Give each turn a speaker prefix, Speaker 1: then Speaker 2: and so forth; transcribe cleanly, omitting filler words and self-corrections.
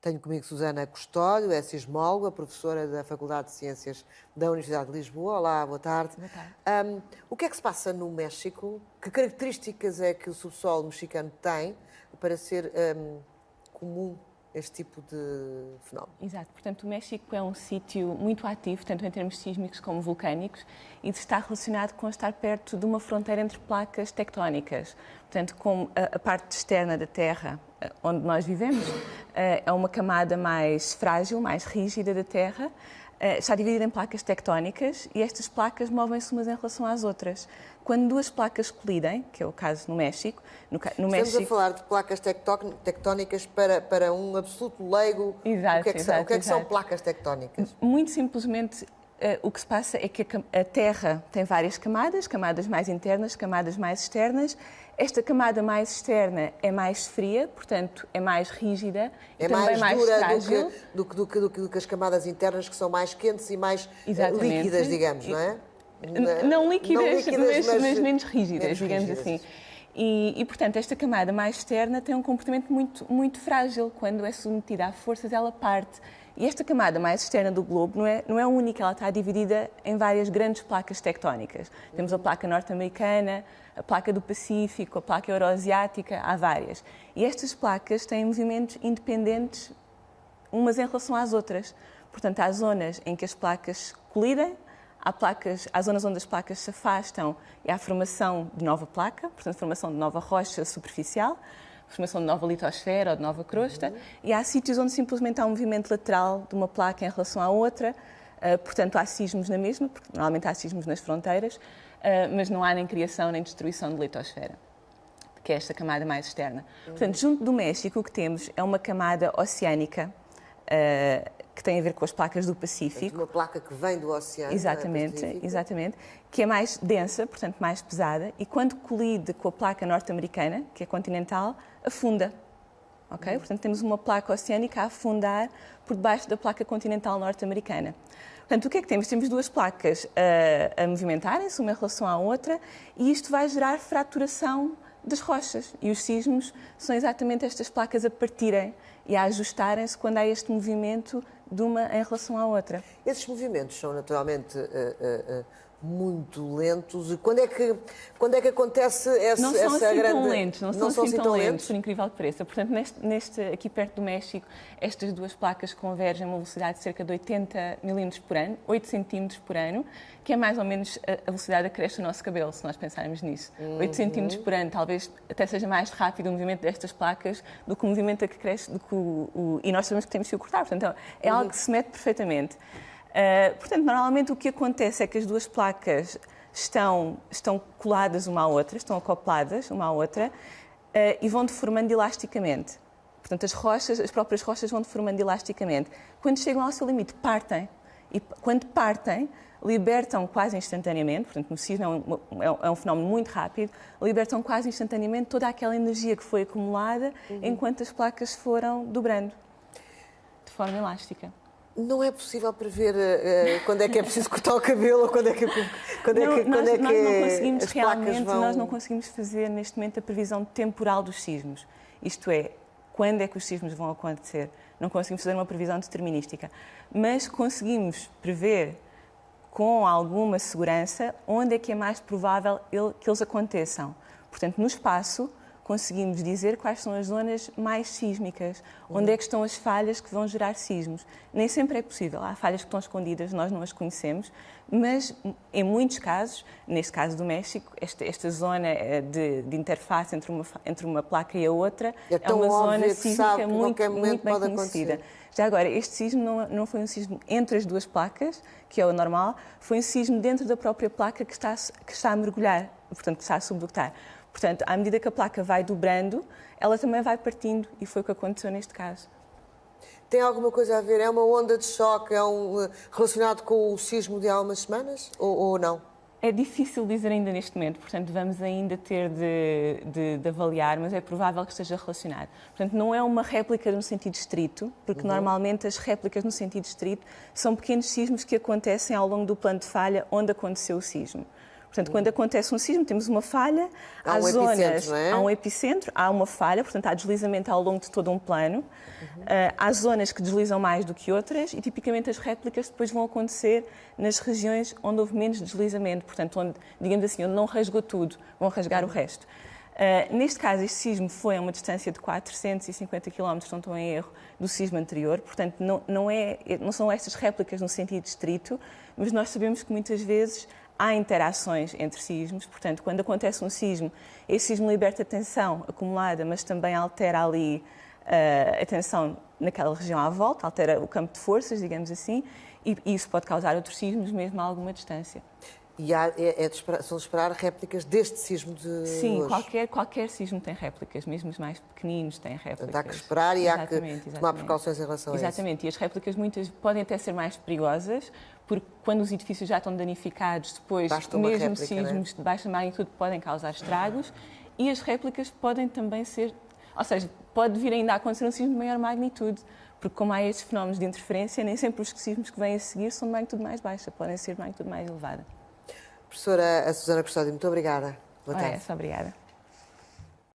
Speaker 1: Tenho comigo Susana Custódio, é sismóloga, professora da Faculdade de Ciências da Universidade de Lisboa. Olá, boa tarde.
Speaker 2: Boa tarde.
Speaker 1: O que é que se passa no México? Que características é que o subsolo mexicano tem para ser comum este tipo de fenómeno?
Speaker 2: Exato. Portanto, o México é um sítio muito ativo, tanto em termos sísmicos como vulcânicos, e está relacionado com estar perto de uma fronteira entre placas tectónicas. Portanto, com a parte externa da Terra, onde nós vivemos, é uma camada mais frágil, mais rígida da Terra, está dividida em placas tectónicas e estas placas movem-se umas em relação às outras. Quando duas placas colidem, que é o caso no México...
Speaker 1: Estamos a falar de placas tectónicas para um absoluto leigo.
Speaker 2: Exato,
Speaker 1: o que é que são placas tectónicas?
Speaker 2: Muito simplesmente, o que se passa é que a Terra tem várias camadas, camadas mais internas, camadas mais externas. Esta camada mais externa é mais fria, portanto, é mais rígida e também mais
Speaker 1: dura
Speaker 2: frágil.
Speaker 1: do que as camadas internas, que são mais quentes e mais líquidas, digamos, não é?
Speaker 2: Não líquidas, mas menos rígidas, digamos assim. E, portanto, esta camada mais externa tem um comportamento muito frágil. Quando é submetida a forças, ela parte. E esta camada mais externa do globo não é única, ela está dividida em várias grandes placas tectónicas. Temos a placa norte-americana, a placa do Pacífico, a placa euroasiática, há várias. E estas placas têm movimentos independentes umas em relação às outras. Portanto, há zonas em que as placas colidem, há zonas onde as placas se afastam e há formação de nova placa, portanto, formação de nova rocha superficial, formação de nova litosfera ou de nova crosta, e há sítios onde simplesmente há um movimento lateral de uma placa em relação à outra, portanto, há sismos na mesma, porque normalmente há sismos nas fronteiras, mas não há nem criação nem destruição de litosfera, que é esta camada mais externa. Portanto, junto do México, o que temos é uma camada oceânica, que tem a ver com as placas do Pacífico.
Speaker 1: Uma placa que vem do oceano.
Speaker 2: Exatamente, que é mais densa, portanto mais pesada, e quando colide com a placa norte-americana, que é continental, afunda. Okay? Portanto, temos uma placa oceânica a afundar por debaixo da placa continental norte-americana. Portanto, o que é que temos? Temos duas placas a movimentarem-se uma em relação à outra, e isto vai gerar fraturação das rochas. E os sismos são exatamente estas placas a partirem e a ajustarem-se quando há este movimento de uma em relação à outra.
Speaker 1: Esses movimentos são naturalmente muito lentos. E quando é que acontece essa grande...
Speaker 2: Não são assim tão lentos, por incrível que pareça. Portanto, aqui perto do México, estas duas placas convergem a uma velocidade de cerca de 80 milímetros por ano, 8 centímetros por ano, que é mais ou menos a velocidade a que cresce o nosso cabelo, se nós pensarmos nisso. 8 centímetros por ano, talvez até seja mais rápido o movimento destas placas do que o movimento a que cresce, e nós sabemos que temos que o cortar. Portanto, é algo que se mede perfeitamente. Portanto, normalmente o que acontece é que as duas placas estão coladas uma à outra, estão acopladas uma à outra e vão deformando elasticamente. Portanto, as próprias rochas vão deformando elasticamente. Quando chegam ao seu limite, partem. E quando partem, libertam quase instantaneamente, portanto, no sismo é um fenómeno muito rápido, libertam quase instantaneamente toda aquela energia que foi acumulada enquanto as placas foram dobrando, de forma elástica.
Speaker 1: Não é possível prever quando é que é preciso cortar o cabelo ou quando é que as placas vão...
Speaker 2: Nós não conseguimos fazer neste momento a previsão temporal dos sismos. Isto é, quando é que os sismos vão acontecer. Não conseguimos fazer uma previsão determinística. Mas conseguimos prever com alguma segurança onde é que é mais provável que eles aconteçam. Portanto, no espaço, conseguimos dizer quais são as zonas mais sísmicas, onde é que estão as falhas que vão gerar sismos. Nem sempre é possível, há falhas que estão escondidas, nós não as conhecemos, mas em muitos casos, neste caso do México, esta zona de interface entre uma placa e a outra é uma zona sísmica muito bem conhecida. Já agora, este sismo não foi um sismo entre as duas placas, que é o normal, foi um sismo dentro da própria placa que está a mergulhar, portanto, que está a subductar. Portanto, à medida que a placa vai dobrando, ela também vai partindo, e foi o que aconteceu neste caso.
Speaker 1: Tem alguma coisa a ver? É uma onda de choque relacionado com o sismo de há umas semanas ou não?
Speaker 2: É difícil dizer ainda neste momento, portanto, vamos ainda ter de avaliar, mas é provável que esteja relacionado. Portanto, não é uma réplica no sentido estrito, porque normalmente as réplicas no sentido estrito são pequenos sismos que acontecem ao longo do plano de falha onde aconteceu o sismo. Portanto, quando acontece um sismo, temos uma falha, há zonas, há um epicentro, há uma falha, portanto, há deslizamento ao longo de todo um plano, há zonas que deslizam mais do que outras e, tipicamente, as réplicas depois vão acontecer nas regiões onde houve menos deslizamento, portanto, onde, digamos assim, onde não rasgou tudo, vão rasgar o resto. Neste caso, este sismo foi a uma distância de 450 km, não estou em erro, do sismo anterior, portanto, não são estas réplicas no sentido estrito, mas nós sabemos que muitas vezes há interações entre sismos, portanto, quando acontece um sismo, esse sismo liberta tensão acumulada, mas também altera ali a tensão naquela região à volta, altera o campo de forças, digamos assim, e isso pode causar outros sismos mesmo a alguma distância.
Speaker 1: E são de esperar réplicas deste sismo de
Speaker 2: Sim,
Speaker 1: hoje?
Speaker 2: qualquer sismo tem réplicas, mesmo os mais pequeninos têm réplicas.
Speaker 1: Portanto, há que esperar e há que tomar precauções em relação a isso.
Speaker 2: Exatamente, e as réplicas muitas podem até ser mais perigosas, porque quando os edifícios já estão danificados, depois mesmo sismos de baixa magnitude podem causar estragos, e as réplicas podem também ser, ou seja, pode vir ainda a acontecer um sismo de maior magnitude, porque como há estes fenómenos de interferência, nem sempre os sismos que vêm a seguir são de magnitude mais baixa, podem ser de magnitude mais elevada.
Speaker 1: Professora Susana Custódio, muito obrigada. Boa tarde.
Speaker 2: Obrigada.